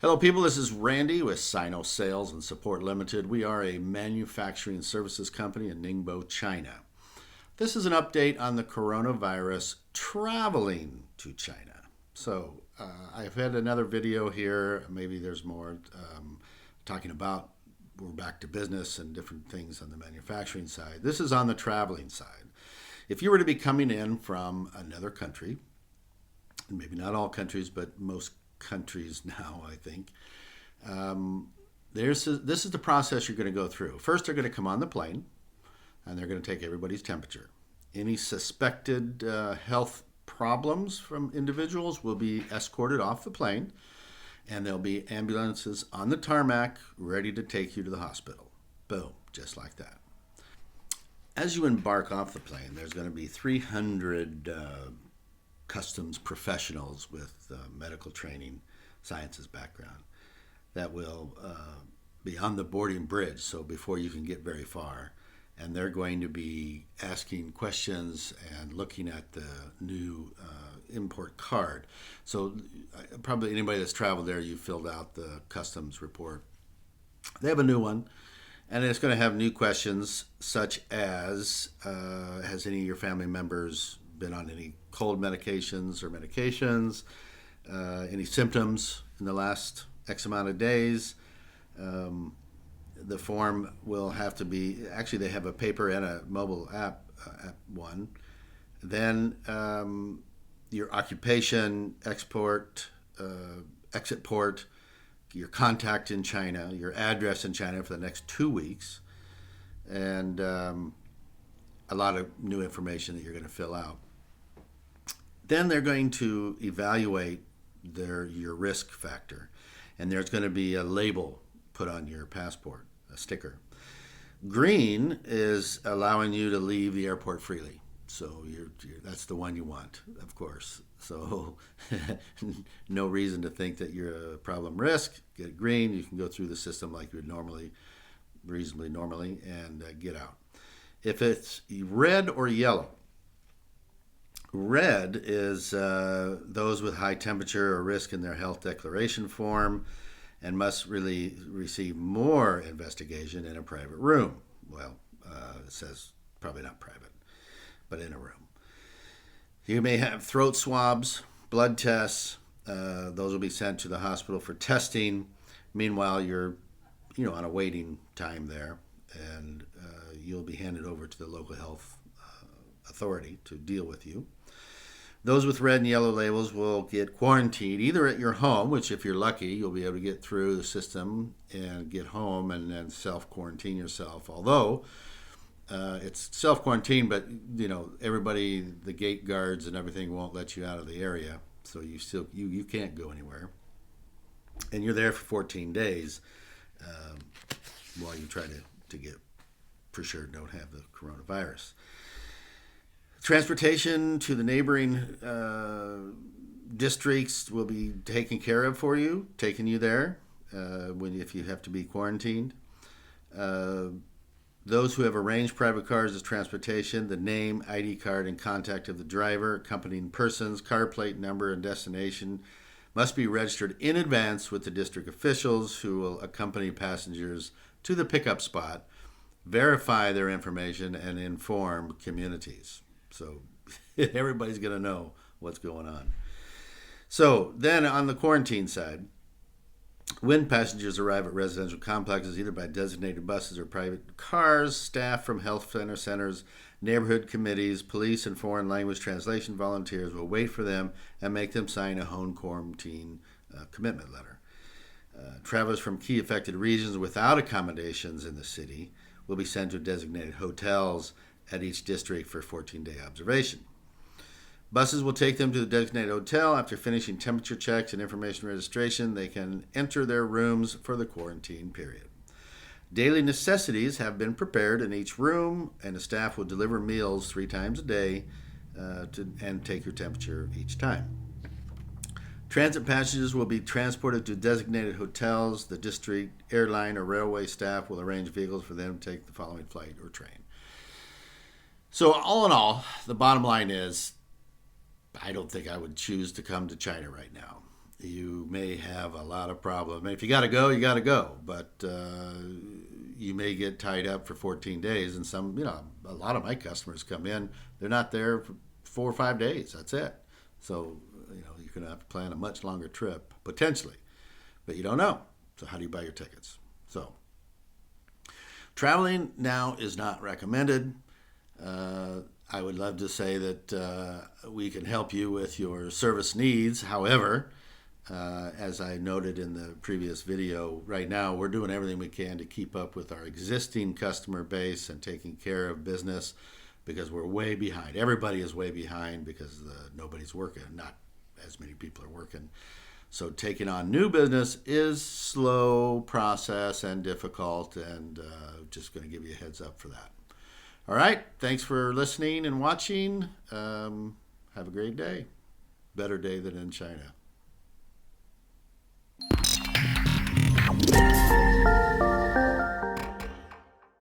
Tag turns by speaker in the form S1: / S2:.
S1: Hello, people. This is Randy with Sino Sales and Support Limited. We are a manufacturing services company in Ningbo, China. This is an update on the coronavirus traveling to China. I've had another video here. Maybe there's more talking about we're back to business and different things on the manufacturing side. This is on the traveling side. If you were to be coming in from another country, maybe not all countries, but most countries now, I think. This is the process you're going to go through. First, they're going to come on the plane, and they're going to take everybody's temperature. Any suspected health problems from individuals will be escorted off the plane, and there'll be ambulances on the tarmac ready to take you to the hospital. Boom, just like that. As you embark off the plane, there's going to be 300 customs professionals with medical training, sciences background that will be on the boarding bridge, so before you can get very far. And they're going to be asking questions and looking at the new import card. So probably anybody that's traveled there, you filled out the customs report. They have a new one, and it's going to have new questions such as, has any of your family members been on any cold medications or medications, any symptoms in the last X amount of days. The form will have to be, actually they have a paper and a mobile app one. Then your occupation, export, exit port, your contact in China, your address in China for the next 2 weeks, and a lot of new information that you're going to fill out. Then they're going to evaluate your risk factor, and there's going to be a label put on your passport, a sticker. Green is allowing you to leave the airport freely. So that's the one you want, of course. So no reason to think that you're a problem risk. Get green, you can go through the system like you would reasonably normally, and get out. If it's red or yellow, red is those with high temperature or risk in their health declaration form and must really receive more investigation in a private room. Well, it says probably not private, but in a room. You may have throat swabs, blood tests. Those will be sent to the hospital for testing. Meanwhile, you're on a waiting time there, and you'll be handed over to the local health authority to deal with you. Those with red and yellow labels will get quarantined either at your home, which if you're lucky, you'll be able to get through the system and get home and then self-quarantine yourself. Although it's self-quarantine, but everybody, the gate guards and everything won't let you out of the area. So you can't go anywhere. And you're there for 14 days while you try to get, for sure, don't have the coronavirus. Transportation to the neighboring districts will be taken care of for you, taking you there if you have to be quarantined. Those who have arranged private cars as transportation, the name, ID card, and contact of the driver, accompanying persons, car plate number, and destination must be registered in advance with the district officials who will accompany passengers to the pickup spot, verify their information, and inform communities. So everybody's going to know what's going on. So then on the quarantine side, when passengers arrive at residential complexes, either by designated buses or private cars, staff from health centers, neighborhood committees, police, and foreign language translation volunteers will wait for them and make them sign a home quarantine commitment letter. Travelers from key affected regions without accommodations in the city will be sent to designated hotels at each district for 14-day observation. Buses will take them to the designated hotel. After finishing temperature checks and information registration, they can enter their rooms for the quarantine period. Daily necessities have been prepared in each room, and the staff will deliver meals 3 times a day and take your temperature each time. Transit passengers will be transported to designated hotels. The district, airline, or railway staff will arrange vehicles for them to take the following flight or train. So all in all, the bottom line is, I don't think I would choose to come to China right now. you may have a lot of problems. If you got to go, you got to go. But you may get tied up for 14 days. And some, a lot of my customers come in, they're not there for 4 or 5 days. That's it. So, you're going to have to plan a much longer trip, potentially. But you don't know. So how do you buy your tickets? So traveling now is not recommended. I would love to say that we can help you with your service needs. However, as I noted in the previous video, right now we're doing everything we can to keep up with our existing customer base and taking care of business because we're way behind. Everybody is way behind because nobody's working. Not as many people are working. So taking on new business is slow process and difficult, and just going to give you a heads up for that. All right. Thanks for listening and watching. Have a great day. Better day than in China.